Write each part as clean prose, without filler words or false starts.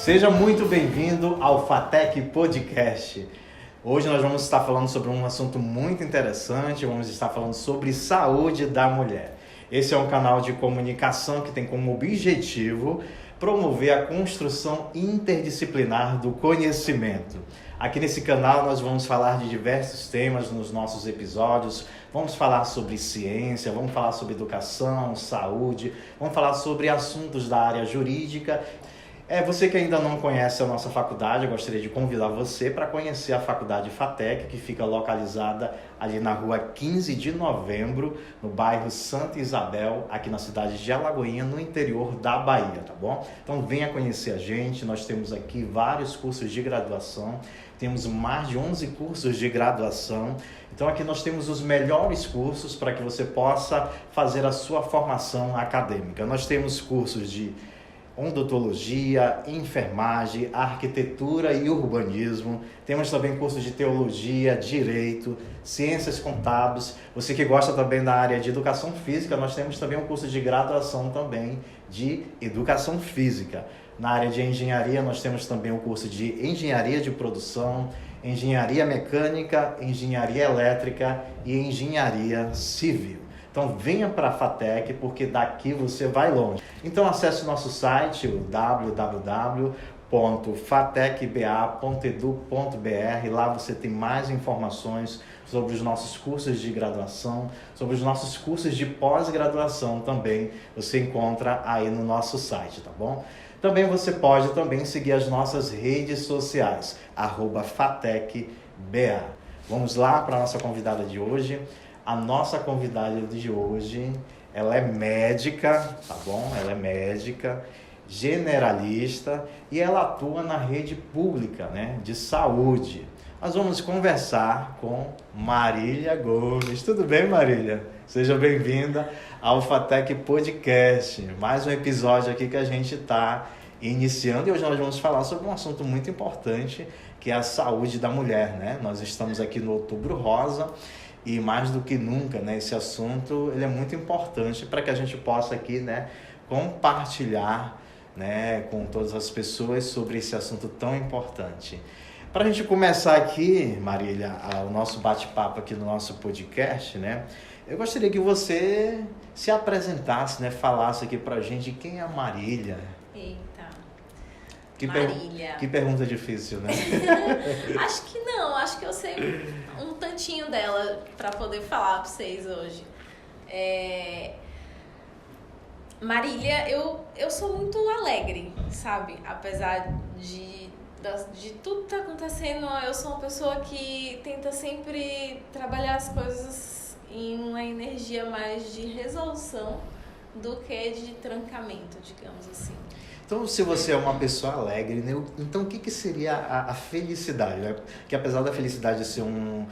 Seja muito bem-vindo ao FATEC Podcast. Hoje nós vamos estar falando sobre um assunto muito interessante, vamos estar falando sobre saúde da mulher. Esse é um canal de comunicação que tem como objetivo promover a construção interdisciplinar do conhecimento. Aqui nesse canal nós vamos falar de diversos temas nos nossos episódios, vamos falar sobre ciência, vamos falar sobre educação, saúde, vamos falar sobre assuntos da área jurídica. Você que ainda não conhece a nossa faculdade, eu gostaria de convidar você para conhecer a Faculdade FATEC, que fica localizada ali na rua 15 de novembro, no bairro Santa Isabel, aqui na cidade de Alagoinha, no interior da Bahia, tá bom? Então venha conhecer a gente, nós temos aqui vários cursos de graduação, temos mais de 11 cursos de graduação, então aqui nós temos os melhores cursos para que você possa fazer a sua formação acadêmica. Nós temos cursos de odontologia, enfermagem, arquitetura e urbanismo. Temos também cursos de teologia, direito, ciências contábeis. Você que gosta também da área de educação física, nós temos também um curso de graduação também de educação física. Na área de engenharia, nós temos também o curso de engenharia de produção, engenharia mecânica, engenharia elétrica e engenharia civil. Então venha para a FATEC, porque daqui você vai longe. Então acesse o nosso site, o www.fatecba.edu.br. Lá você tem mais informações sobre os nossos cursos de graduação, sobre os nossos cursos de pós-graduação também. Você encontra aí no nosso site, tá bom? Também você pode também seguir as nossas redes sociais, @FATECBA. Vamos lá para a nossa convidada de hoje. A nossa convidada de hoje, ela é médica, tá bom? Ela é médica, generalista e ela atua na rede pública, né, de saúde. Nós vamos conversar com Marília Gomes. Tudo bem, Marília? Seja bem-vinda ao FATEC Podcast. Mais um episódio aqui que a gente está iniciando e hoje nós vamos falar sobre um assunto muito importante, que é a saúde da mulher, né? Nós estamos aqui no Outubro Rosa. E mais do que nunca, né, esse assunto ele é muito importante para que a gente possa aqui, né, compartilhar, né, com todas as pessoas sobre esse assunto tão importante. Para a gente começar aqui, Marília, o nosso bate-papo aqui no nosso podcast, né, eu gostaria que você se apresentasse, né, falasse aqui para a gente quem é a Marília. Marília. Que pergunta difícil, né? Acho que não, acho que eu sei um tantinho dela para poder falar para vocês hoje. Marília, eu sou muito alegre, sabe? Apesar de tudo que tá acontecendo, eu sou uma pessoa que tenta sempre trabalhar as coisas em uma energia mais de resolução do que de trancamento, digamos assim. Então, se você é uma pessoa alegre, né? Então o que seria a felicidade? Né? Que apesar da felicidade ser um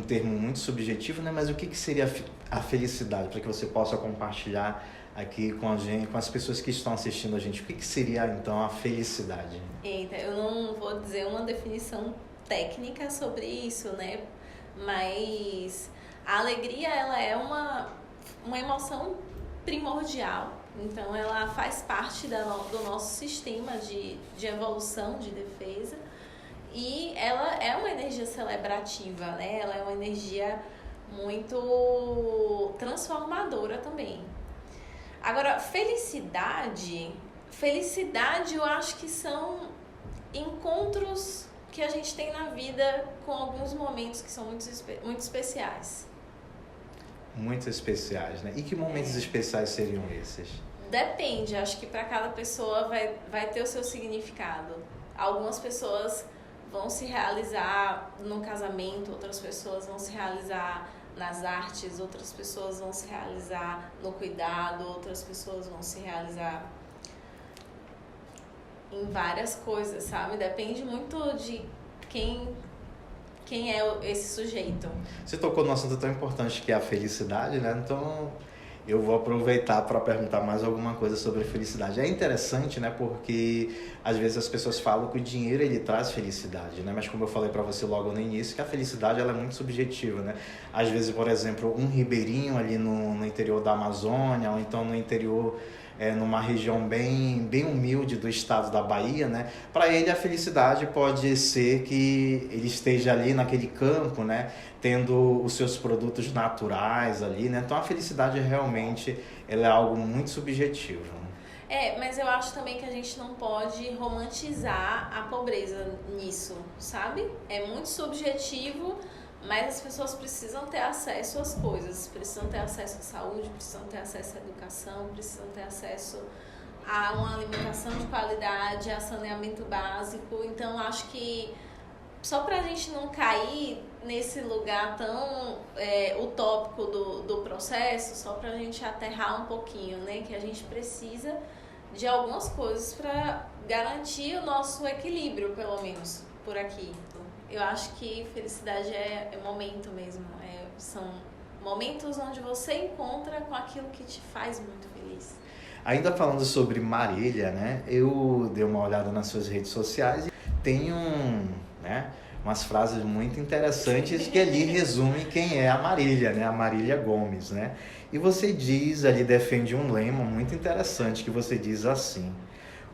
termo muito subjetivo, né? Mas o que seria a felicidade? Para que você possa compartilhar aqui com a gente, com as pessoas que estão assistindo a gente. O que seria, então, a felicidade? Eu não vou dizer uma definição técnica sobre isso, né? Mas a alegria, ela é uma emoção primordial. Então, ela faz parte do nosso sistema de evolução, de defesa. E ela é uma energia celebrativa, né? Ela é uma energia muito transformadora também. Agora, felicidade eu acho que são encontros que a gente tem na vida com alguns momentos que são muito especiais. Muito especiais, né? E que momentos especiais seriam esses? Depende, acho que para cada pessoa vai ter o seu significado. Algumas pessoas vão se realizar no casamento, outras pessoas vão se realizar nas artes, outras pessoas vão se realizar no cuidado, outras pessoas vão se realizar em várias coisas, sabe? Depende muito de quem é esse sujeito. Você tocou num assunto tão importante que é a felicidade, né? Então, eu vou aproveitar para perguntar mais alguma coisa sobre felicidade. É interessante, né? Porque às vezes as pessoas falam que o dinheiro ele traz felicidade, né? Mas como eu falei para você logo no início, que a felicidade ela é muito subjetiva, né? Às vezes, por exemplo, um ribeirinho ali no interior da Amazônia, ou então no interior numa região bem humilde do estado da Bahia, né? Para ele a felicidade pode ser que ele esteja ali naquele campo, né? Tendo os seus produtos naturais ali, né? Então a felicidade realmente ela é algo muito subjetivo. Mas eu acho também que a gente não pode romantizar a pobreza nisso, sabe? É muito subjetivo, mas as pessoas precisam ter acesso às coisas, precisam ter acesso à saúde, precisam ter acesso à educação, precisam ter acesso a uma alimentação de qualidade, a saneamento básico. Então, acho que só pra gente não cair nesse lugar tão utópico do processo, só pra gente aterrar um pouquinho, né? Que a gente precisa de algumas coisas para garantir o nosso equilíbrio, pelo menos, por aqui. Eu acho que felicidade é momento mesmo. São momentos onde você encontra com aquilo que te faz muito feliz. Ainda falando sobre Marília, né? Eu dei uma olhada nas suas redes sociais e tem umas frases muito interessantes que ali resumem quem é a Marília, né? A Marília Gomes, né? E você diz ali, defende um lema muito interessante que você diz assim: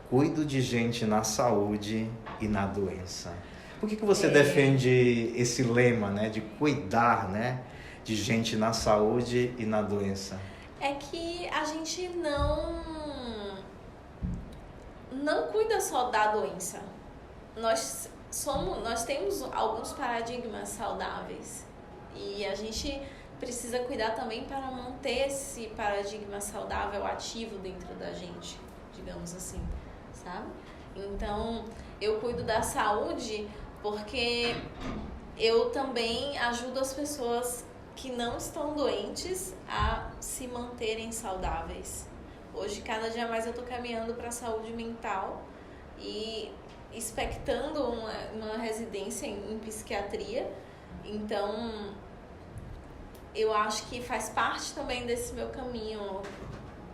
cuido de gente na saúde e na doença. Por que você defende esse lema, né? De cuidar, né? De gente na saúde e na doença? É que a gente não cuida só da doença. Nós temos alguns paradigmas saudáveis e a gente precisa cuidar também para manter esse paradigma saudável ativo dentro da gente, digamos assim, sabe? Então, eu cuido da saúde porque eu também ajudo as pessoas que não estão doentes a se manterem saudáveis. Hoje, cada dia mais eu estou caminhando para a saúde mental e expectando uma residência em psiquiatria. Então, eu acho que faz parte também desse meu caminho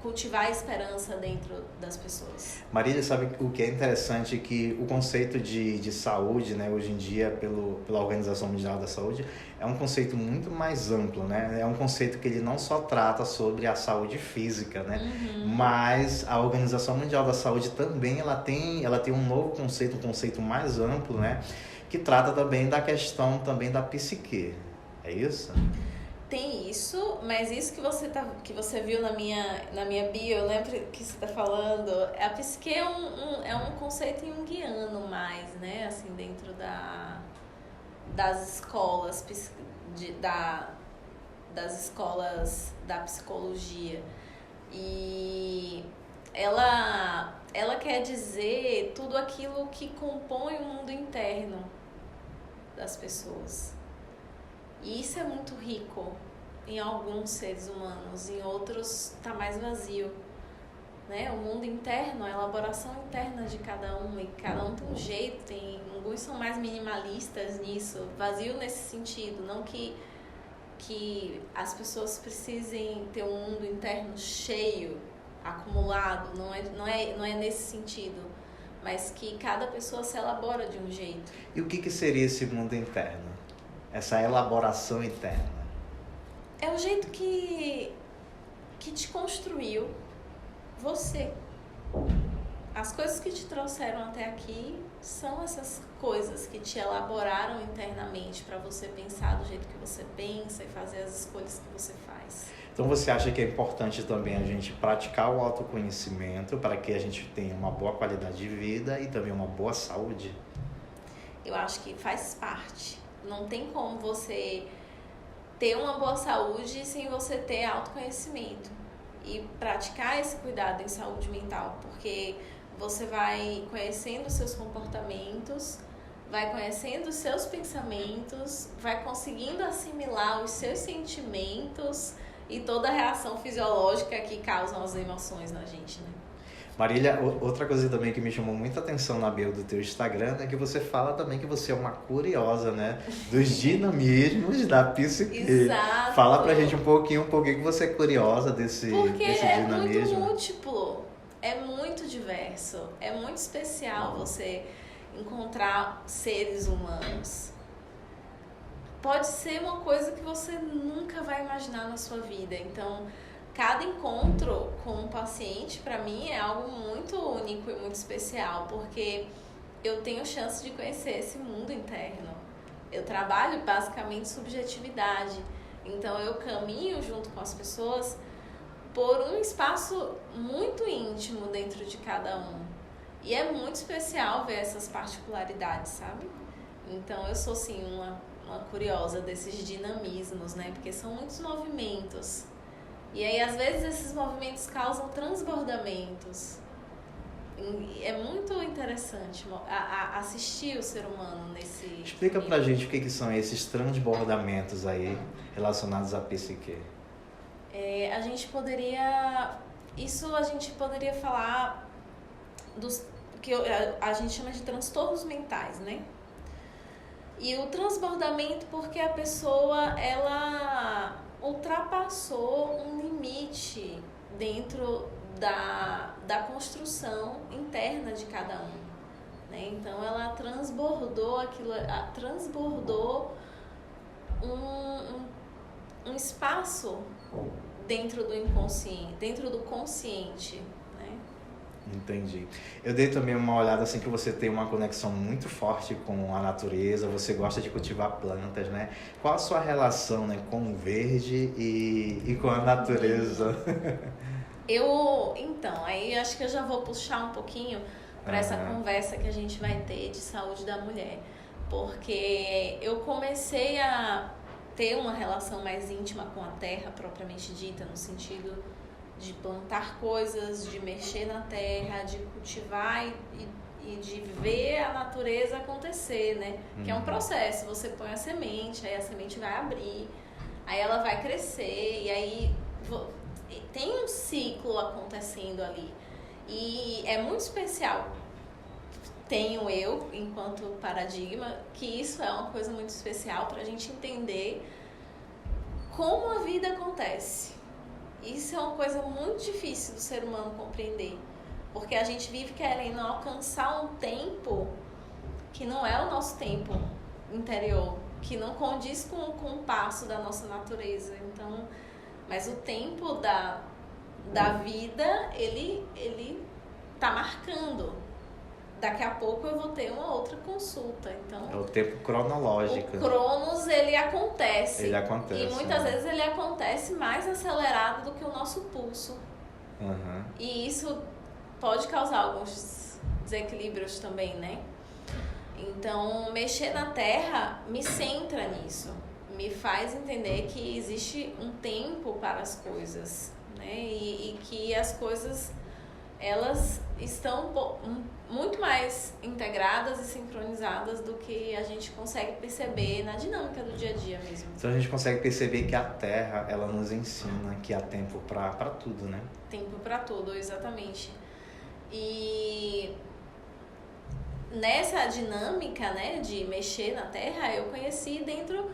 cultivar a esperança dentro das pessoas. Marília, sabe o que é interessante? Que o conceito de saúde, né, hoje em dia, pela Organização Mundial da Saúde, é um conceito muito mais amplo, né? É um conceito que ele não só trata sobre a saúde física, né? Mas a Organização Mundial da Saúde também, ela tem um novo conceito, um conceito mais amplo, né? Que trata também da questão também da psique. É isso? Tem isso, mas isso que você viu na minha bio, eu lembro que você está falando, a psique é um conceito junguiano mais, né? Assim, dentro das escolas das escolas da psicologia. E ela quer dizer tudo aquilo que compõe o mundo interno das pessoas. E isso é muito rico em alguns seres humanos, em outros está mais vazio, né? O mundo interno, a elaboração interna de cada um, e cada um tem um jeito, alguns são mais minimalistas nisso, vazio nesse sentido, não que as pessoas precisem ter um mundo interno cheio, acumulado, não é nesse sentido, mas que cada pessoa se elabora de um jeito. E o que seria esse mundo interno? Essa elaboração interna? É o jeito que te construiu você. As coisas que te trouxeram até aqui são essas coisas que te elaboraram internamente para você pensar do jeito que você pensa e fazer as escolhas que você faz. Então você acha que é importante também a gente praticar o autoconhecimento para que a gente tenha uma boa qualidade de vida e também uma boa saúde? Eu acho que faz parte. Não tem como você ter uma boa saúde sem você ter autoconhecimento e praticar esse cuidado em saúde mental, porque você vai conhecendo os seus comportamentos, vai conhecendo os seus pensamentos, vai conseguindo assimilar os seus sentimentos e toda a reação fisiológica que causam as emoções na gente, né? Marília, outra coisa também que me chamou muita atenção na bio do teu Instagram é que você fala também que você é uma curiosa, né? Dos dinamismos da psique. Exato. Fala pra gente um pouquinho que você é curiosa desse dinamismo. Porque é muito múltiplo, é muito diverso, é muito especial você encontrar seres humanos. Pode ser uma coisa que você nunca vai imaginar na sua vida, então cada encontro com um paciente, para mim, é algo muito único e muito especial, porque eu tenho chance de conhecer esse mundo interno. Eu trabalho basicamente subjetividade, então eu caminho junto com as pessoas por um espaço muito íntimo dentro de cada um. E é muito especial ver essas particularidades, sabe? Então eu sou, sim, uma curiosa desses dinamismos, né? Porque são muitos movimentos. E aí, às vezes, esses movimentos causam transbordamentos. E é muito interessante assistir o ser humano nesse... Explica pra gente o que são esses transbordamentos aí relacionados à psique. A gente poderia falar dos que a gente chama de transtornos mentais, né? E o transbordamento porque a pessoa, ela ultrapassou um limite dentro da construção interna de cada um, né? Então ela transbordou um espaço dentro do inconsciente, dentro do consciente, né? Entendi. Eu dei também uma olhada assim que você tem uma conexão muito forte com a natureza, você gosta de cultivar plantas, né? Qual a sua relação, né, com o verde e com a natureza? Então, aí acho que eu já vou puxar um pouquinho para essa conversa que a gente vai ter de saúde da mulher, porque eu comecei a ter uma relação mais íntima com a terra propriamente dita, no sentido de plantar coisas, de mexer na terra, de cultivar e de ver a natureza acontecer, né? Que é um processo, você põe a semente, aí a semente vai abrir, aí ela vai crescer, e aí tem um ciclo acontecendo ali. E é muito especial. Tenho eu, enquanto paradigma, que isso é uma coisa muito especial para a gente entender como a vida acontece. Isso é uma coisa muito difícil do ser humano compreender, porque a gente vive querendo alcançar um tempo que não é o nosso tempo interior, que não condiz com o passo da nossa natureza. Então, mas o tempo da vida, ele tá marcando. Daqui a pouco eu vou ter uma outra consulta, então... É o tempo cronológico. O Cronos, ele acontece. Ele acontece. E muitas vezes ele acontece mais acelerado do que o nosso pulso. Uhum. E isso pode causar alguns desequilíbrios também, né? Então, mexer na terra me centra nisso. Me faz entender que existe um tempo para as coisas, né? E que as coisas, elas estão muito mais integradas e sincronizadas do que a gente consegue perceber na dinâmica do dia a dia mesmo. Então a gente consegue perceber que a Terra, ela nos ensina que há tempo para tudo, né? Tempo para tudo, exatamente. E nessa dinâmica, né, de mexer na Terra, eu conheci dentro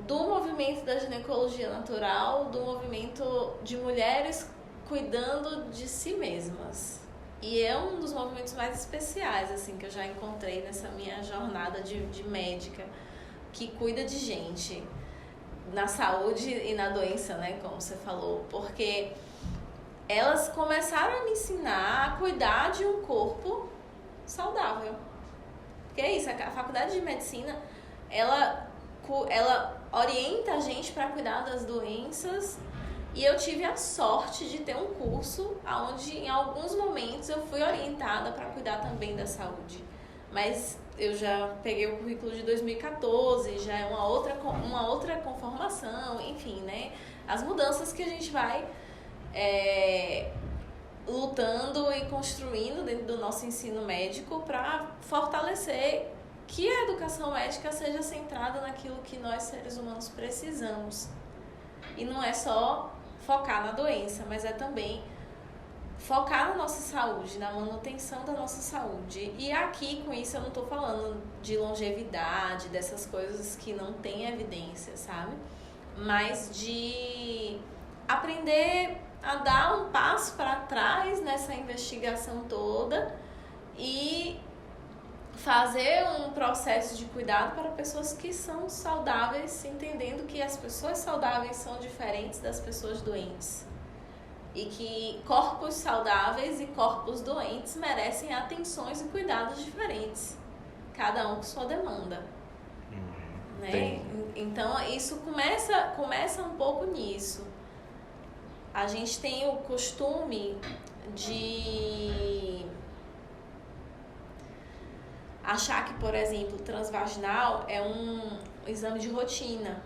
do movimento da ginecologia natural, do movimento de mulheres cuidando de si mesmas. E é um dos movimentos mais especiais, assim, que eu já encontrei nessa minha jornada de médica, que cuida de gente, na saúde e na doença, né, como você falou, porque elas começaram a me ensinar a cuidar de um corpo saudável. Porque é isso, a faculdade de medicina, ela orienta a gente para cuidar das doenças. E eu tive a sorte de ter um curso onde, em alguns momentos, eu fui orientada para cuidar também da saúde. Mas eu já peguei o currículo de 2014, já é uma outra conformação, enfim, né? As mudanças que a gente vai lutando e construindo dentro do nosso ensino médico para fortalecer que a educação médica seja centrada naquilo que nós, seres humanos, precisamos. E não é só focar na doença, mas é também focar na nossa saúde, na manutenção da nossa saúde. E aqui, com isso, eu não estou falando de longevidade, dessas coisas que não têm evidência, sabe? Mas de aprender a dar um passo para trás nessa investigação toda e fazer um processo de cuidado para pessoas que são saudáveis, entendendo que as pessoas saudáveis são diferentes das pessoas doentes. E que corpos saudáveis e corpos doentes merecem atenções e cuidados diferentes. Cada um com sua demanda. Né? Então, isso começa um pouco nisso. A gente tem o costume de achar que, por exemplo, transvaginal é um exame de rotina.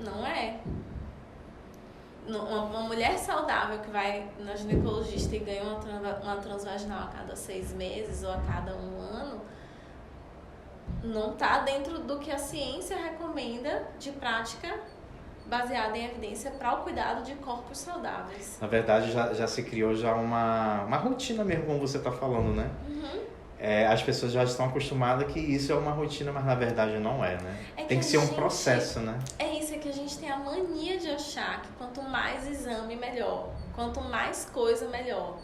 Não é. Uma mulher saudável que vai na ginecologista e ganha uma transvaginal a cada 6 meses ou a cada 1 ano, não está dentro do que a ciência recomenda de prática baseada em evidência para o cuidado de corpos saudáveis. Na verdade, já se criou já uma rotina mesmo, como você está falando, né? As pessoas já estão acostumadas que isso é uma rotina, mas na verdade não é, né? Tem que ser um processo, né? É isso, é que a gente tem a mania de achar que quanto mais exame, melhor. Quanto mais coisa, melhor.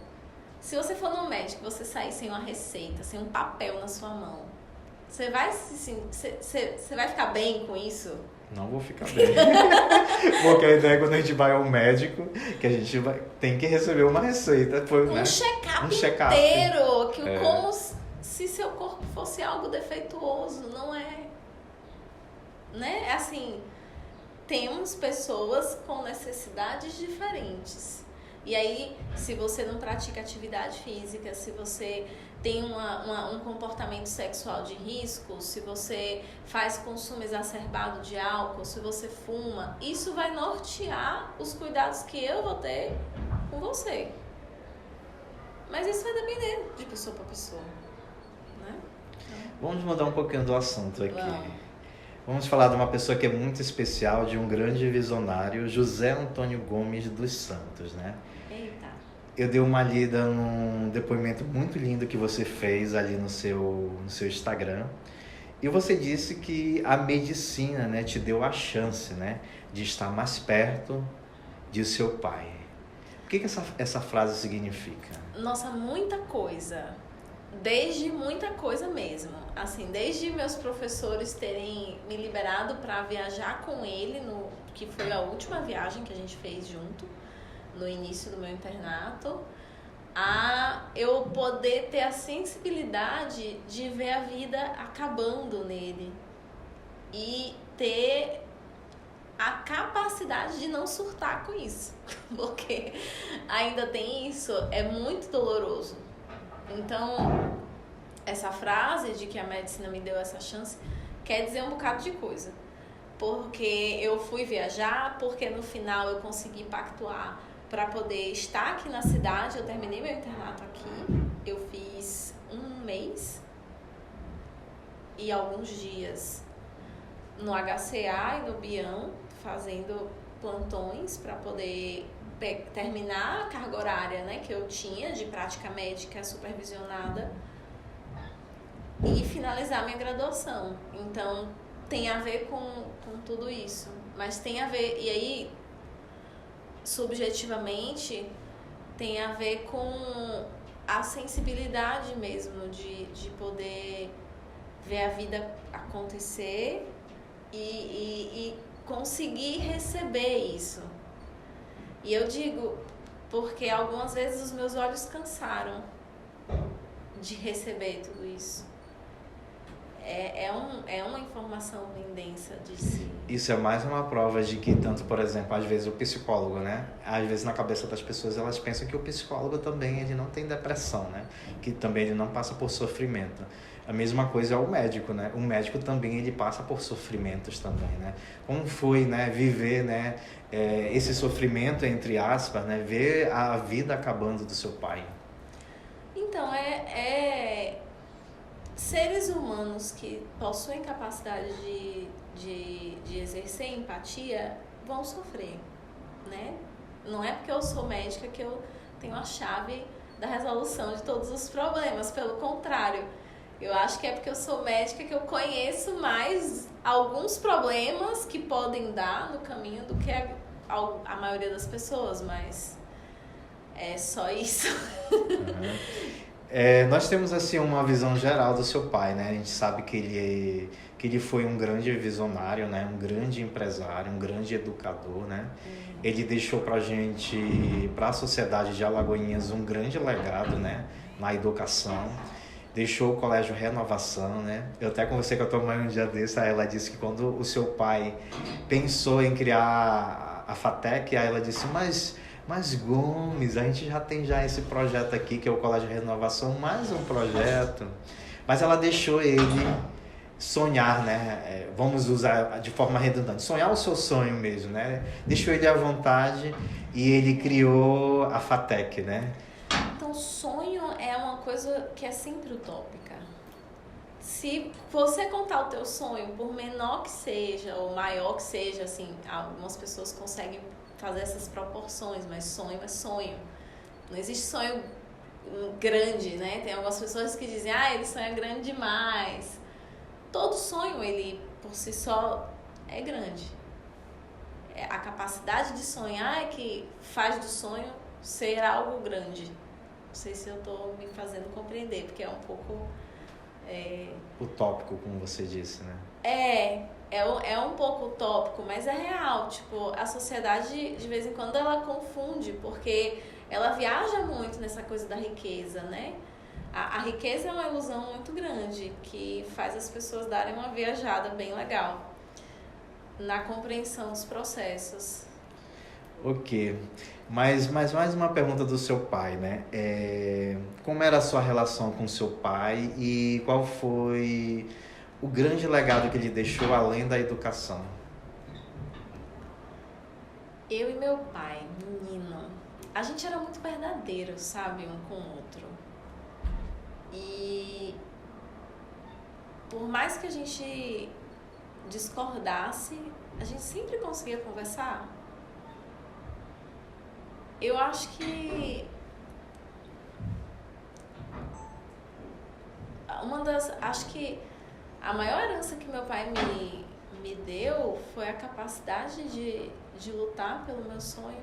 Se você for no médico e você sair sem uma receita, sem um papel na sua mão, você vai ficar bem com isso? Não vou ficar bem. Porque a ideia é quando a gente vai ao médico, que a gente tem que receber uma receita. Um check-up inteiro. Como se seu corpo fosse algo defeituoso. Não é. Né? Assim, temos pessoas com necessidades diferentes. E aí, se você não pratica atividade física, se você tem um comportamento sexual de risco, se você faz consumo exacerbado de álcool, se você fuma, isso vai nortear os cuidados que eu vou ter com você. Mas isso vai depender de pessoa para pessoa, né? Vamos mudar um pouquinho do assunto aqui. Vamos falar de uma pessoa que é muito especial, de um grande visionário, José Antônio Gomes dos Santos, né? Eita. Eu dei uma lida num depoimento muito lindo que você fez ali no seu Instagram. E você disse que a medicina, né, te deu a chance, né, de estar mais perto de seu pai. O que essa frase significa? Nossa, muita coisa. Desde muita coisa mesmo. Assim, desde meus professores terem me liberado para viajar com ele, que foi a última viagem que a gente fez junto, no início do meu internato, a eu poder ter a sensibilidade de ver a vida acabando nele e ter a capacidade de não surtar com isso, porque ainda tem isso, é muito doloroso. Então, essa frase de que a medicina me deu essa chance quer dizer um bocado de coisa, porque eu fui viajar, porque no final eu consegui pactuar para poder estar aqui na cidade. Eu terminei meu internato aqui, eu fiz 1 mês e alguns dias no HCA e no Bião, fazendo plantões para poder terminar a carga horária, né, que eu tinha de prática médica supervisionada e finalizar minha graduação. Então, tem a ver com tudo isso, mas tem a ver, e aí, subjetivamente, tem a ver com a sensibilidade mesmo de poder ver a vida acontecer e conseguir receber isso. E eu digo, porque algumas vezes os meus olhos cansaram de receber tudo isso. É uma informação bem densa de si. Isso é mais uma prova de que, tanto, por exemplo, às vezes o psicólogo, né? Às vezes na cabeça das pessoas elas pensam que o psicólogo também ele não tem depressão, né? Que também ele não passa por sofrimento. A mesma coisa é o médico, né? O médico também ele passa por sofrimentos também, né? Como foi, né? Viver, né? Esse sofrimento, entre aspas, né? Ver a vida acabando do seu pai. Então, seres humanos que possuem capacidade de exercer empatia vão sofrer, né? Não é porque eu sou médica que eu tenho a chave da resolução de todos os problemas, pelo contrário. Eu acho que é porque eu sou médica que eu conheço mais alguns problemas que podem dar no caminho do que a maioria das pessoas, mas é só isso. Uhum. Nós temos assim uma visão geral do seu pai, né? A gente sabe que ele foi um grande visionário, né? Um grande empresário, um grande educador, né? Ele deixou pra gente, pra sociedade de Alagoinhas, um grande legado, né? Na educação. Deixou o Colégio Renovação, né? Eu até conversei com a tua mãe um dia desse, aí ela disse que quando o seu pai pensou em criar a FATEC, aí ela disse, mas Gomes, a gente já tem já esse projeto aqui, que é o Colégio Renovação, mais um projeto. Mas ela deixou ele sonhar, né? Vamos usar de forma redundante, sonhar o seu sonho mesmo, né? Deixou ele à vontade e ele criou a FATEC, né? Então, sonho é uma coisa que é sempre utópica. Se você contar o teu sonho, por menor que seja ou maior que seja, assim, algumas pessoas conseguem fazer essas proporções, mas sonho é sonho. Não existe sonho grande, né? Tem algumas pessoas que dizem, ele sonha grande demais. Todo sonho, ele por si só é grande. A capacidade de sonhar é que faz do sonho ser algo grande. Não sei se eu estou me fazendo compreender, porque é um pouco... Utópico, como você disse, né? É um pouco utópico, mas é real. Tipo, a sociedade, de vez em quando, ela confunde, porque ela viaja muito nessa coisa da riqueza, né? A riqueza é uma ilusão muito grande, que faz as pessoas darem uma viajada bem legal na compreensão dos processos. Ok. Mas mais uma pergunta do seu pai, né? Como era a sua relação com seu pai e qual foi o grande legado que ele deixou além da educação? Eu e meu pai, menino, a gente era muito verdadeiro, sabe? Um com o outro. E por mais que a gente discordasse, a gente sempre conseguia conversar. Eu acho que acho que a maior herança que meu pai me deu foi a capacidade de lutar pelo meu sonho.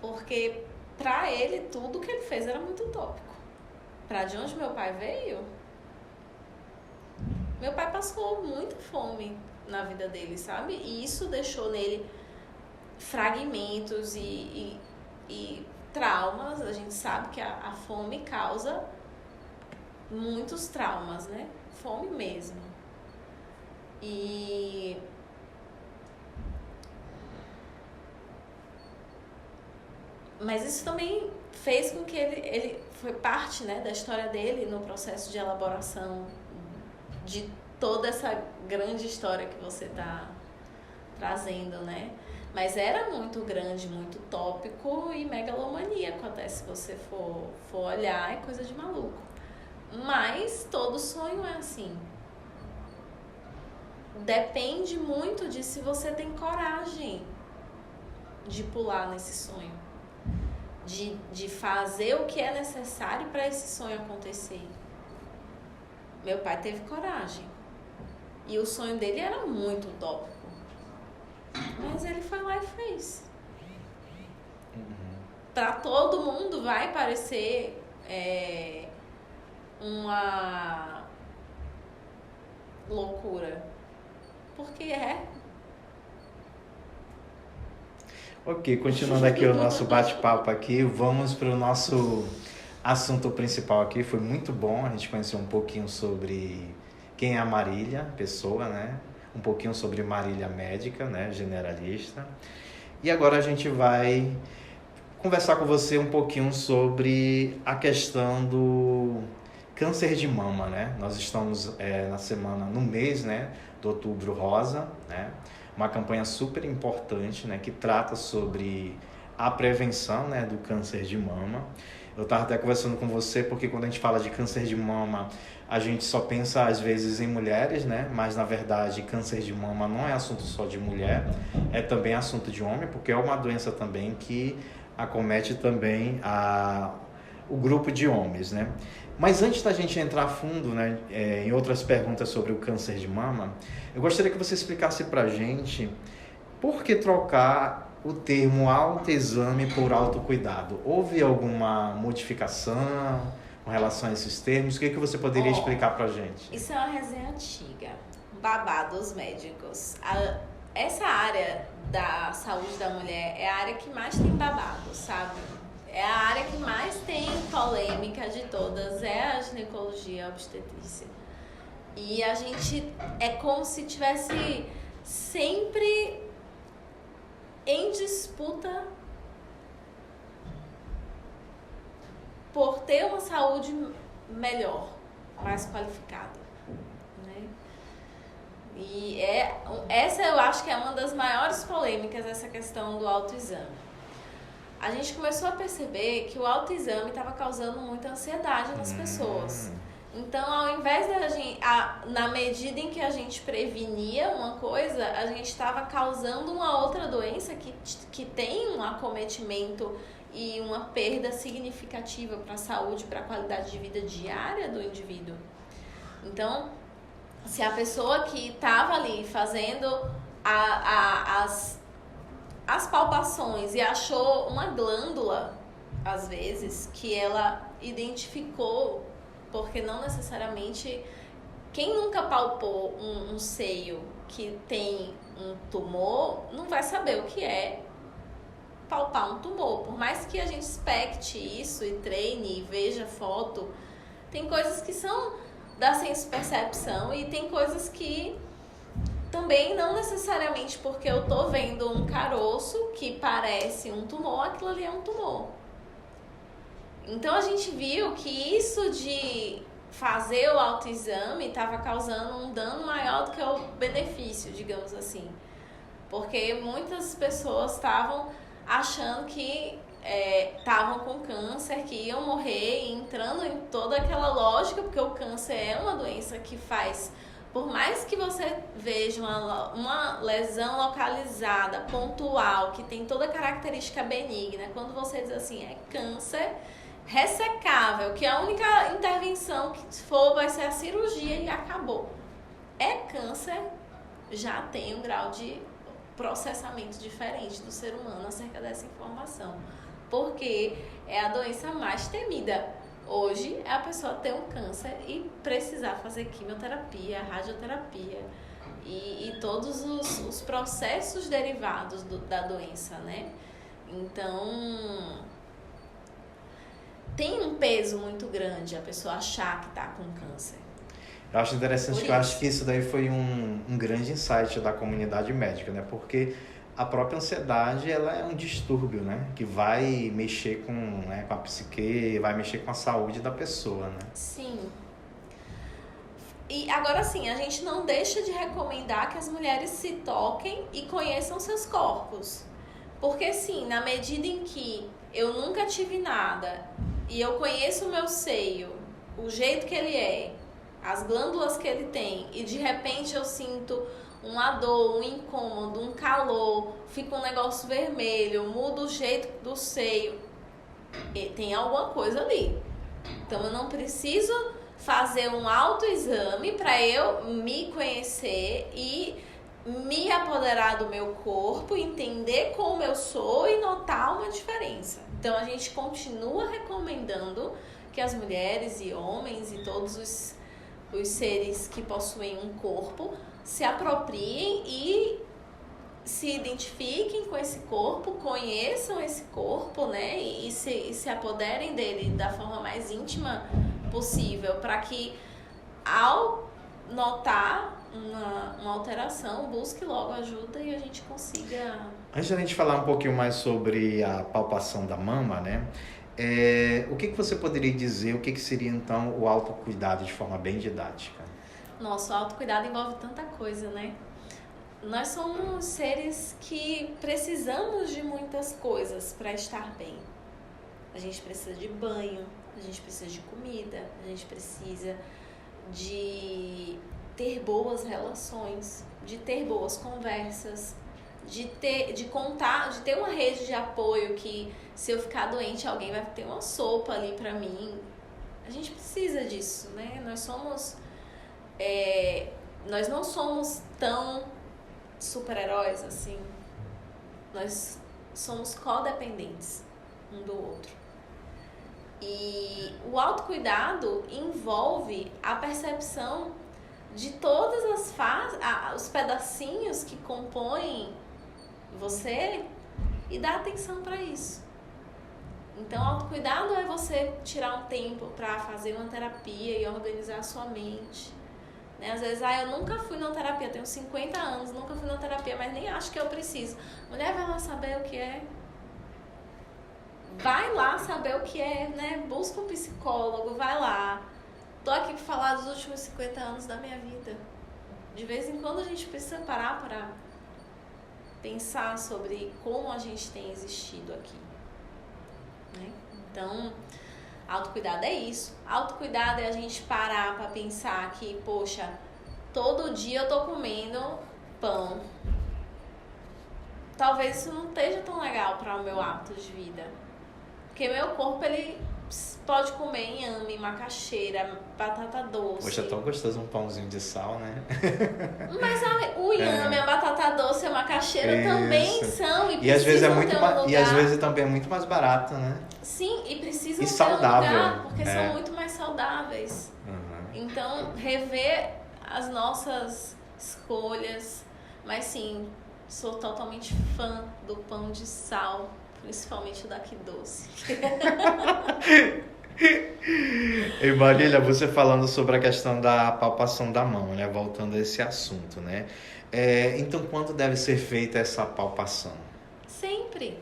Porque pra ele, tudo que ele fez era muito utópico. Pra de onde meu pai veio, meu pai passou muita fome na vida dele, sabe? E isso deixou nele fragmentos e traumas. A gente sabe que a fome causa muitos traumas, né? Fome mesmo. Mas isso também fez com que ele foi parte, né, da história dele no processo de elaboração de toda essa grande história que você está trazendo, né? Mas era muito grande, muito utópico e megalomaníaco até, se você for olhar, é coisa de maluco. Mas todo sonho é assim. Depende muito de se você tem coragem de pular nesse sonho. De fazer o que é necessário para esse sonho acontecer. Meu pai teve coragem. E o sonho dele era muito utópico. Mas ele foi lá e fez. Para todo mundo vai parecer uma loucura. Porque é. Ok, continuando aqui o nosso bate-papo aqui, vamos para o nosso assunto principal aqui. Foi muito bom a gente conhecer um pouquinho sobre quem é a Marília, pessoa, né? Um pouquinho sobre Marília médica, né? Generalista. E agora a gente vai conversar com você um pouquinho sobre a questão do câncer de mama, né? Nós estamos no mês, né, do Outubro Rosa, né? Uma campanha super importante, né, que trata sobre a prevenção, né, do câncer de mama. Eu estava até conversando com você porque quando a gente fala de câncer de mama, a gente só pensa às vezes em mulheres, né? Mas na verdade câncer de mama não é assunto só de mulher, é também assunto de homem, porque é uma doença também que acomete também o grupo de homens, né? Mas antes da gente entrar a fundo, né, em outras perguntas sobre o câncer de mama, eu gostaria que você explicasse pra gente por que trocar o termo autoexame por autocuidado. Houve alguma modificação com relação a esses termos? O que você poderia explicar pra gente? Isso é uma resenha antiga. Babado dos médicos. Essa área da saúde da mulher é a área que mais tem babado, sabe? É a área que mais tem polêmica de todas, é a ginecologia obstetrícia. E a gente é como se tivesse sempre em disputa por ter uma saúde melhor, mais qualificada, né? E essa eu acho que é uma das maiores polêmicas, essa questão do autoexame. A gente começou a perceber que o autoexame estava causando muita ansiedade nas pessoas. Então, ao invés da gente, na medida em que a gente prevenia uma coisa, a gente estava causando uma outra doença que tem um acometimento e uma perda significativa para a saúde, para a qualidade de vida diária do indivíduo. Então, se a pessoa que estava ali fazendo as palpações e achou uma glândula, às vezes, que ela identificou, porque não necessariamente... Quem nunca palpou um seio que tem um tumor, não vai saber o que é palpar um tumor. Por mais que a gente expecte isso e treine e veja foto, tem coisas que são da senso-percepção e tem coisas que também não necessariamente porque eu tô vendo um caroço que parece um tumor, aquilo ali é um tumor. Então a gente viu que isso de fazer o autoexame estava causando um dano maior do que o benefício, digamos assim. Porque muitas pessoas estavam achando que estavam com câncer, que iam morrer, e entrando em toda aquela lógica, porque o câncer é uma doença que faz... Por mais que você veja uma lesão localizada, pontual, que tem toda a característica benigna, quando você diz assim, é câncer ressecável, que a única intervenção que for vai ser a cirurgia e acabou. É câncer, já tem um grau de processamento diferente do ser humano acerca dessa informação. Porque é a doença mais temida. Hoje é a pessoa ter um câncer e precisar fazer quimioterapia, radioterapia e todos os processos derivados da doença, né? Então, tem um peso muito grande a pessoa achar que está com câncer. Eu acho interessante, eu acho que isso daí foi um grande insight da comunidade médica, né? Porque a própria ansiedade, ela é um distúrbio, né? Que vai mexer com a psique, vai mexer com a saúde da pessoa, né? Sim. E agora sim, a gente não deixa de recomendar que as mulheres se toquem e conheçam seus corpos. Porque sim, na medida em que eu nunca tive nada e eu conheço o meu seio, o jeito que ele é, as glândulas que ele tem, e de repente eu sinto uma dor, um incômodo, um calor, fica um negócio vermelho, muda o jeito do seio, e tem alguma coisa ali. Então eu não preciso fazer um autoexame para eu me conhecer e me apoderar do meu corpo, entender como eu sou e notar uma diferença. Então a gente continua recomendando que as mulheres e homens e todos os seres que possuem um corpo se apropriem e se identifiquem com esse corpo, conheçam esse corpo, né? E se apoderem dele da forma mais íntima possível, para que ao notar uma alteração, busque logo ajuda e a gente consiga... Antes da gente falar um pouquinho mais sobre a palpação da mama, né? O que você poderia dizer, o que seria então o autocuidado de forma bem didática? Nossa, o autocuidado envolve tanta coisa, né? Nós somos seres que precisamos de muitas coisas para estar bem. A gente precisa de banho, a gente precisa de comida, a gente precisa de ter boas relações, de ter boas conversas, de ter uma rede de apoio que se eu ficar doente alguém vai ter uma sopa ali para mim. A gente precisa disso, né? Nós não somos tão super-heróis assim. Nós somos codependentes um do outro. E o autocuidado envolve a percepção de todas as fases, os pedacinhos que compõem você e dar atenção para isso. Então, autocuidado é você tirar um tempo para fazer uma terapia e organizar a sua mente. Né? Às vezes, eu nunca fui numa terapia, tenho 50 anos, nunca fui numa terapia, mas nem acho que eu preciso. Mulher, vai lá saber o que é. Vai lá saber o que é, né? Busca um psicólogo, vai lá. Tô aqui para falar dos últimos 50 anos da minha vida. De vez em quando a gente precisa parar para pensar sobre como a gente tem existido aqui. Né? Então, autocuidado é isso. Autocuidado é a gente parar para pensar que, poxa, todo dia eu tô comendo pão. Talvez isso não esteja tão legal para o meu hábito de vida. Porque meu corpo, ele pode comer inhame, macaxeira, batata doce. Poxa, é tão gostoso um pãozinho de sal, né? Mas o inhame, a batata doce e a macaxeira também são e às vezes e às vezes também é muito mais barato, né? Sim, e precisam e ter saudável. um lugar, porque são muito mais saudáveis. Então, rever as nossas escolhas. Mas sim, sou totalmente fã do pão de sal. Principalmente o daqui doce. E Marília, você falando sobre a questão da palpação da mão, né? Voltando a esse assunto, né? Então, quando deve ser feita essa palpação? Sempre.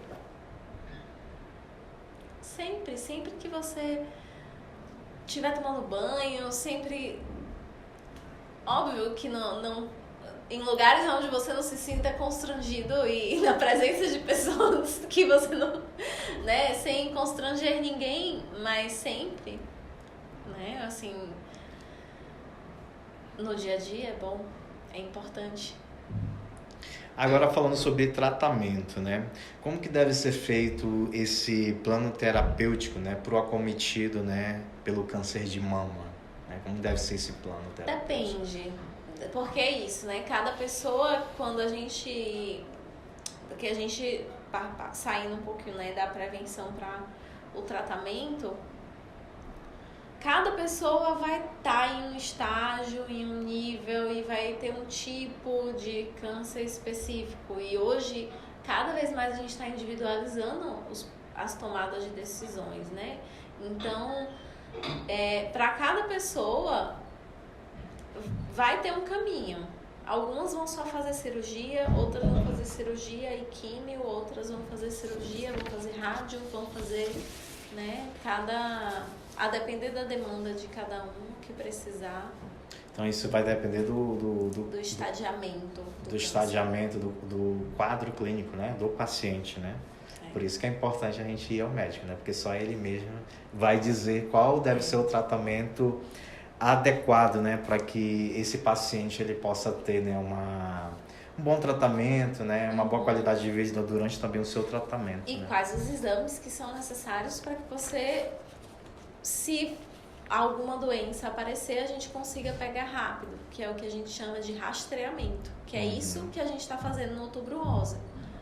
Sempre que você estiver tomando banho, sempre... Óbvio que não em lugares onde você não se sinta constrangido e na presença de pessoas que você não, né, sem constranger ninguém, mas sempre, né, assim, no dia a dia é bom, é importante. Agora falando sobre tratamento, né, como que deve ser feito esse plano terapêutico, né, para o acometido, né, pelo câncer de mama, né, como deve ser esse plano terapêutico? Depende. Porque é isso, né? Cada pessoa, quando a gente saindo um pouquinho, né, da prevenção para o tratamento, cada pessoa vai estar em um estágio, em um nível e vai ter um tipo de câncer específico. E hoje, cada vez mais a gente está individualizando as tomadas de decisões, né? Então, para cada pessoa vai ter um caminho. Algumas vão só fazer cirurgia, outras vão fazer cirurgia e químio, outras vão fazer cirurgia, vão fazer rádio, vão fazer, né, a depender da demanda de cada um que precisar. Então isso vai depender do estadiamento. Do estadiamento do quadro clínico, né, do paciente, né? Por isso que é importante a gente ir ao médico, né? Porque só ele mesmo vai dizer qual deve ser o tratamento adequado, né, para que esse paciente ele possa ter, né, um bom tratamento, né, uma boa qualidade de vida durante também o seu tratamento. E né? quais os exames que são necessários para que você, se alguma doença aparecer, a gente consiga pegar rápido, que é o que a gente chama de rastreamento, que é isso que a gente está fazendo no Outubro Rosa.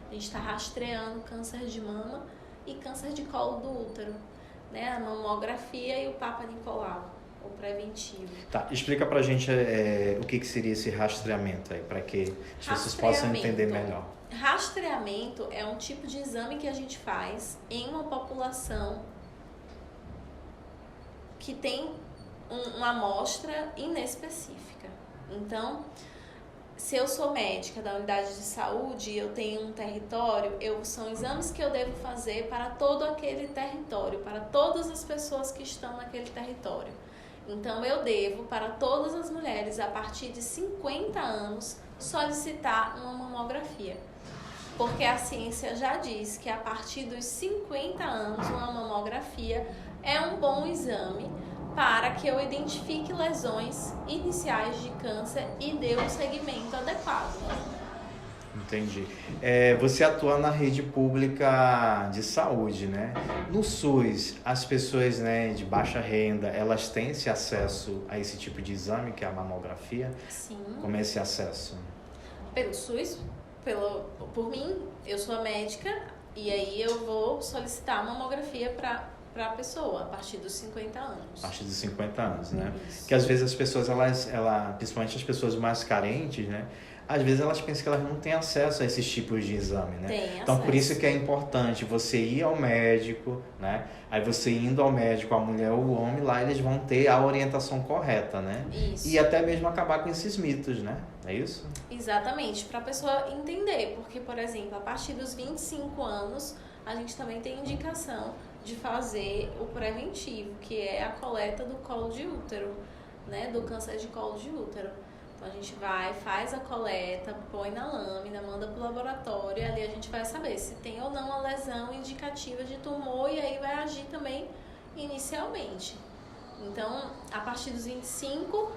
A gente está rastreando câncer de mama e câncer de colo do útero, né, a mamografia e o Papa Nicolau. O preventivo. Tá, explica pra gente o que seria esse rastreamento aí, para que as pessoas possam entender melhor. Rastreamento é um tipo de exame que a gente faz em uma população que tem uma amostra inespecífica. Então, se eu sou médica da unidade de saúde, eu tenho um território, são exames que eu devo fazer para todo aquele território, para todas as pessoas que estão naquele território. Então, eu devo, para todas as mulheres a partir de 50 anos, solicitar uma mamografia. Porque a ciência já diz que a partir dos 50 anos, uma mamografia é um bom exame para que eu identifique lesões iniciais de câncer e dê um segmento adequado. Entendi. Você atua na rede pública de saúde, né? No SUS, as pessoas, né, de baixa renda, elas têm esse acesso a esse tipo de exame, que é a mamografia? Sim. Como é esse acesso? Pelo SUS, por mim, eu sou médica, E aí eu vou solicitar uma mamografia para a pessoa, a partir dos 50 anos. A partir dos 50 anos, né? Isso. Que às vezes as pessoas, principalmente as pessoas mais carentes, né? Às vezes elas pensam que elas não têm acesso a esses tipos de exame, né? Tem então, acesso. por isso que é importante você ir ao médico, né? Aí você indo ao médico, a mulher ou o homem, lá eles vão ter a orientação correta, né? Isso. E até mesmo acabar com esses mitos, né? É isso? Exatamente, para a pessoa entender, porque, por exemplo, a partir dos 25 anos, a gente também tem indicação de fazer o preventivo, que é a coleta do colo de útero, né? Do câncer de colo de útero. Então a gente vai, faz a coleta, põe na lâmina, manda pro laboratório e ali a gente vai saber se tem ou não uma lesão indicativa de tumor e aí vai agir também inicialmente. Então, a partir dos 25,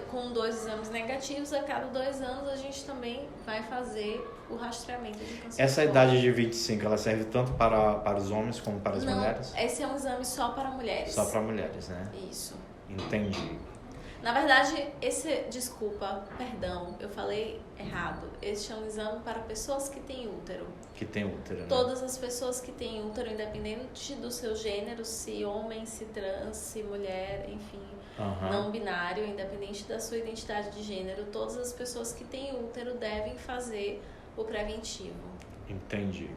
com 2 exames negativos, a cada 2 anos a gente também vai fazer o rastreamento de câncer. Essa idade de 25, ela serve tanto para os homens como para as Não, mulheres? Esse é um exame só para mulheres. Só para mulheres, né? Isso. Entendi. Na verdade, eu falei errado. Esse é um exame para pessoas que têm útero. Que tem útero, né? Todas as pessoas que têm útero, independente do seu gênero, se homem, se trans, se mulher, enfim, não binário, independente da sua identidade de gênero, todas as pessoas que têm útero devem fazer o preventivo. Entendi.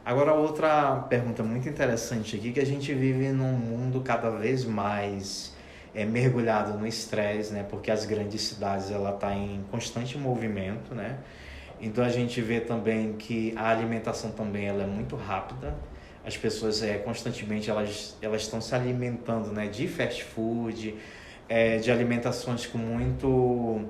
Agora, outra pergunta muito interessante aqui, que a gente vive num mundo cada vez mais mergulhado no estresse, né? Porque as grandes cidades, ela tá em constante movimento, né? Então, a gente vê também que a alimentação também, ela é muito rápida. As pessoas, constantemente, elas estão se alimentando, né? De fast food, de alimentações com muito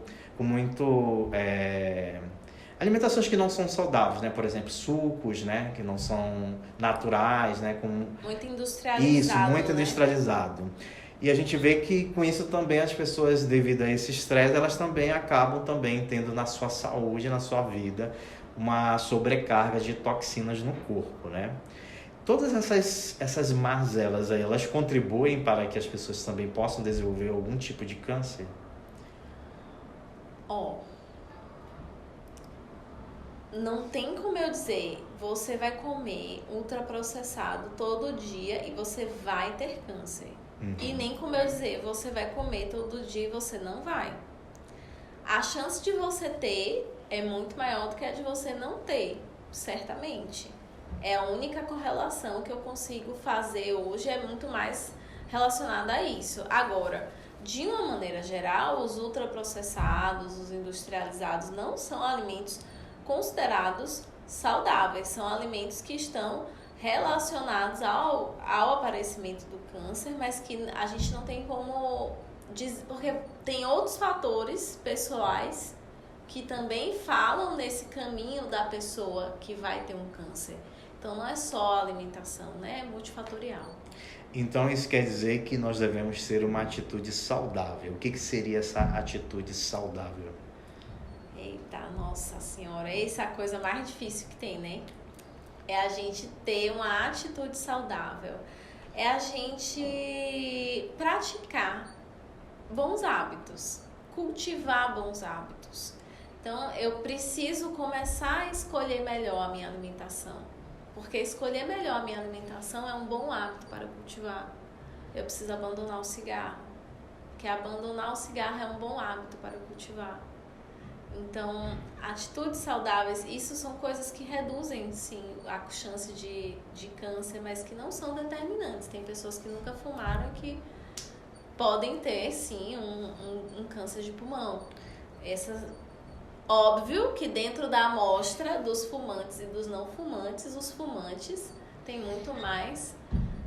alimentações que não são saudáveis, né? Por exemplo, sucos, né? Que não são naturais, né? Muito industrializado. Isso, muito né? industrializado. E a gente vê que com isso também as pessoas, devido a esse estresse, elas também acabam também tendo na sua saúde, na sua vida, uma sobrecarga de toxinas no corpo, né? Todas essas mazelas aí, elas contribuem para que as pessoas também possam desenvolver algum tipo de câncer? Não tem como eu dizer, você vai comer ultraprocessado todo dia e você vai ter câncer. E nem como eu dizer, você vai comer todo dia e você não vai. A chance de você ter é muito maior do que a de você não ter, certamente. É a única correlação que eu consigo fazer hoje, é muito mais relacionada a isso. Agora, de uma maneira geral, os ultraprocessados, os industrializados não são alimentos considerados saudáveis, são alimentos que estão relacionados ao aparecimento do câncer, mas que a gente não tem como dizer, porque tem outros fatores pessoais que também falam nesse caminho da pessoa que vai ter um câncer. Então não é só a alimentação, né? É multifatorial. Então isso quer dizer que nós devemos ter uma atitude saudável. O que seria essa atitude saudável? Eita, nossa senhora, essa é a coisa mais difícil que tem, né? É a gente ter uma atitude saudável. É a gente praticar bons hábitos, cultivar bons hábitos. Então, eu preciso começar a escolher melhor a minha alimentação. Porque escolher melhor a minha alimentação é um bom hábito para cultivar. Eu preciso abandonar o cigarro. Porque abandonar o cigarro é um bom hábito para cultivar. Então, atitudes saudáveis, isso são coisas que reduzem, sim, a chance de câncer, mas que não são determinantes. Tem pessoas que nunca fumaram que podem ter, sim, um câncer de pulmão. Óbvio que dentro da amostra dos fumantes e dos não fumantes, os fumantes têm muito mais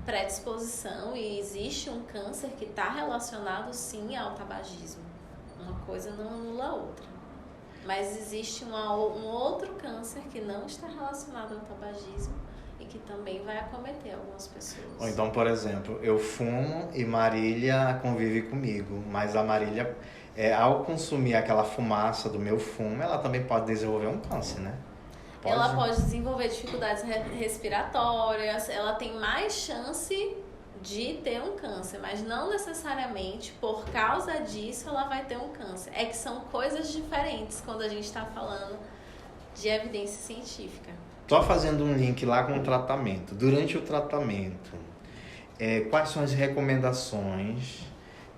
predisposição e existe um câncer que está relacionado, sim, ao tabagismo. Uma coisa não anula a outra. Mas existe um outro câncer que não está relacionado ao tabagismo e que também vai acometer algumas pessoas. Ou então, por exemplo, eu fumo e Marília convive comigo, mas a Marília, ao consumir aquela fumaça do meu fumo, ela também pode desenvolver um câncer, né? Ela pode desenvolver dificuldades respiratórias, ela tem mais chance de ter um câncer, mas não necessariamente por causa disso ela vai ter um câncer. É que são coisas diferentes quando a gente está falando de evidência científica. Só fazendo um link lá com o tratamento. Durante o tratamento, quais são as recomendações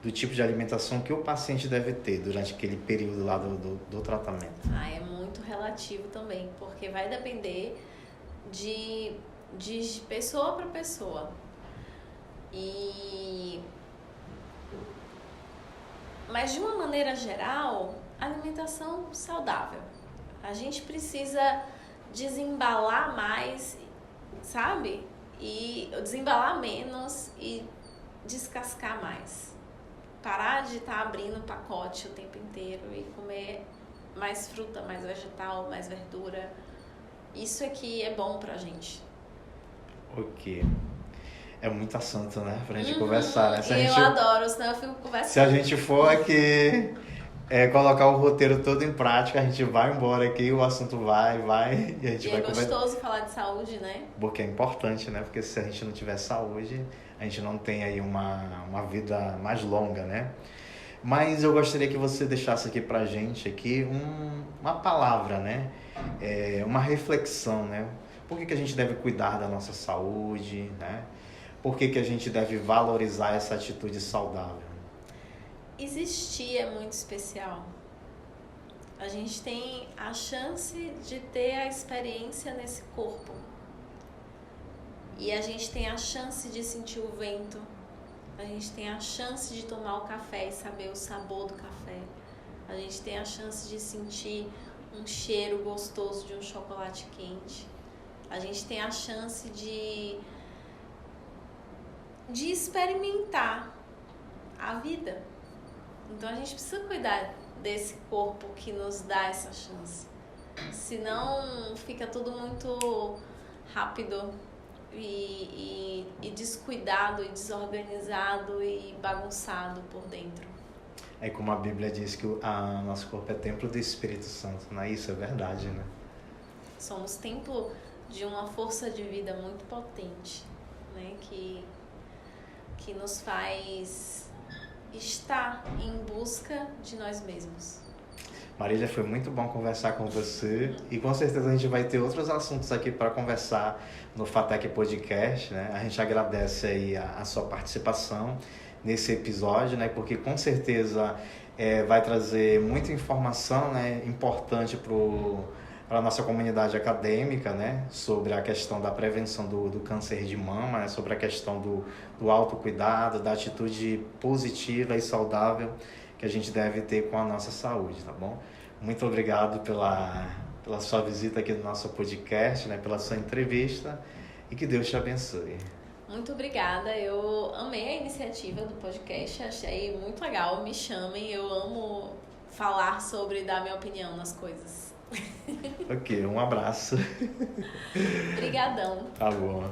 do tipo de alimentação que o paciente deve ter durante aquele período lá do tratamento? É muito relativo também, porque vai depender de pessoa para pessoa. Mas de uma maneira geral, alimentação saudável. A gente precisa desembalar mais, sabe? E desembalar menos e descascar mais. Parar de estar abrindo pacote o tempo inteiro e comer mais fruta, mais vegetal, mais verdura. Isso aqui é bom pra gente. Ok. É muito assunto, né? Pra gente conversar, né? Eu adoro, senão eu fico conversando. Se a gente for aqui colocar o roteiro todo em prática, a gente vai embora aqui, o assunto vai, e a gente vai conversar. É gostoso falar de saúde, né? Porque é importante, né? Porque se a gente não tiver saúde, a gente não tem aí uma vida mais longa, né? Mas eu gostaria que você deixasse aqui pra gente aqui uma palavra, né? Uma reflexão, né? Por que a gente deve cuidar da nossa saúde, né? Por que a gente deve valorizar essa atitude saudável? Existir é muito especial. A gente tem a chance de ter a experiência nesse corpo. E a gente tem a chance de sentir o vento. A gente tem a chance de tomar o café e saber o sabor do café. A gente tem a chance de sentir um cheiro gostoso de um chocolate quente. A gente tem a chance de experimentar a vida. Então a gente precisa cuidar desse corpo que nos dá essa chance. Senão fica tudo muito rápido e descuidado, e desorganizado e bagunçado por dentro. É como a Bíblia diz que nosso corpo é templo do Espírito Santo, né? Isso é verdade, né? Somos templo de uma força de vida muito potente, né? Que nos faz estar em busca de nós mesmos. Marília, foi muito bom conversar com você e com certeza a gente vai ter outros assuntos aqui para conversar no FATEC Podcast, né? A gente agradece aí a sua participação nesse episódio, né? Porque com certeza vai trazer muita informação, né? Importante para a nossa comunidade acadêmica, né? Sobre a questão da prevenção do câncer de mama, né? Sobre a questão do autocuidado, da atitude positiva e saudável que a gente deve ter com a nossa saúde, tá bom? Muito obrigado pela sua visita aqui no nosso podcast, né? Pela sua entrevista e que Deus te abençoe. Muito obrigada, eu amei a iniciativa do podcast, achei muito legal, me chamem, eu amo falar sobre, dar minha opinião nas coisas. Ok, um abraço. Obrigadão. Tá bom.